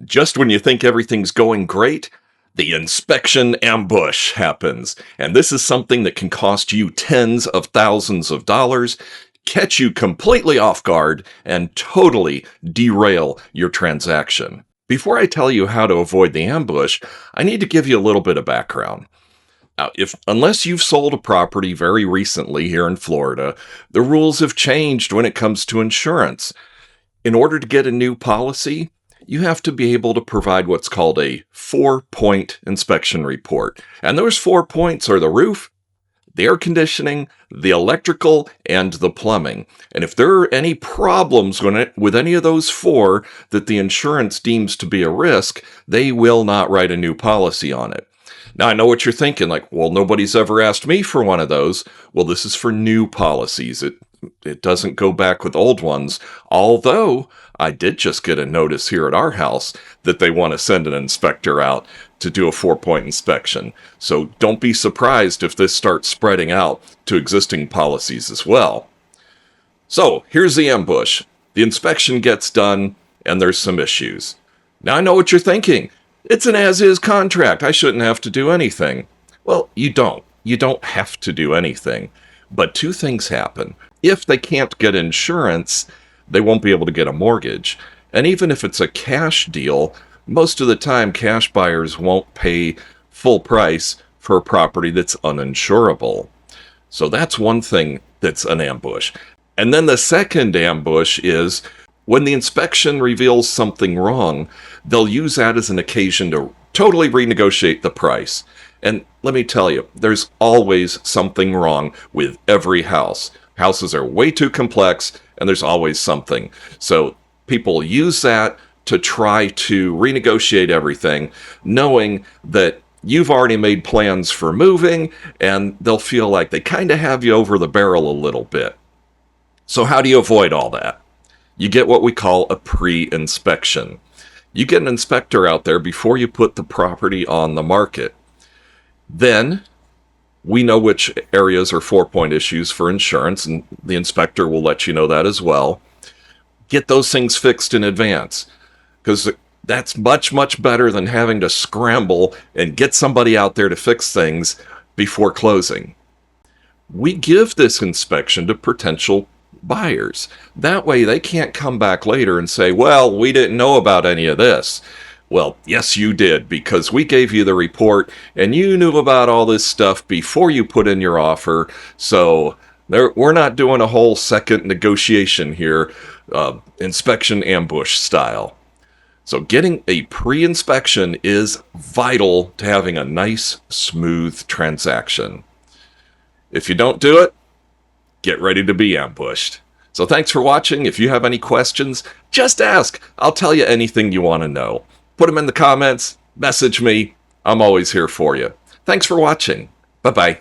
Just when you think everything's going great, the inspection ambush happens. And this is something that can cost you tens of thousands of dollars, catch you completely off guard, and totally derail your transaction. Before I tell you how to avoid the ambush, I need to give you a little bit of background. Now, unless you've sold a property very recently here in Florida, the rules have changed when it comes to insurance. In order to get a new policy, you have to be able to provide what's called a 4-point inspection report. And those 4 points are the roof, the air conditioning, the electrical, and the plumbing. And if there are any problems with any of those four that the insurance deems to be a risk, they will not write a new policy on it. Now, I know what you're thinking, like, well, nobody's ever asked me for one of those. Well, this is for new policies. It doesn't go back with old ones, although I did just get a notice here at our house that they want to send an inspector out to do a 4-point inspection. So don't be surprised if this starts spreading out to existing policies as well. So here's the ambush. The inspection gets done, and there's some issues. Now, I know what you're thinking. It's an as-is contract. I shouldn't have to do anything. Well, you don't. You don't have to do anything. But two things happen. If they can't get insurance, they won't be able to get a mortgage. And even if it's a cash deal, most of the time cash buyers won't pay full price for a property that's uninsurable. So that's one thing that's an ambush. And then the second ambush is when the inspection reveals something wrong, they'll use that as an occasion to totally renegotiate the price. And let me tell you, there's always something wrong with every house. Houses are way too complex, and there's always something. So people use that to try to renegotiate everything, knowing that you've already made plans for moving, and they'll feel like they kind of have you over the barrel a little bit. So how do you avoid all that? You get what we call a pre-inspection. You get an inspector out there before you put the property on the market. Then we know which areas are 4-point issues for insurance, and the inspector will let you know that as well. Get those things fixed in advance, because that's much, much better than having to scramble and get somebody out there to fix things before closing. We give this inspection to potential buyers. That way they can't come back later and say, well, we didn't know about any of this. Well, yes, you did, because we gave you the report and you knew about all this stuff before you put in your offer. So we're not doing a whole second negotiation here, inspection ambush style. So getting a pre-inspection is vital to having a nice, smooth transaction. If you don't do it, get ready to be ambushed. So thanks for watching. If you have any questions, just ask. I'll tell you anything you want to know. Put them in the comments, message me. I'm always here for you. Thanks for watching. Bye-bye.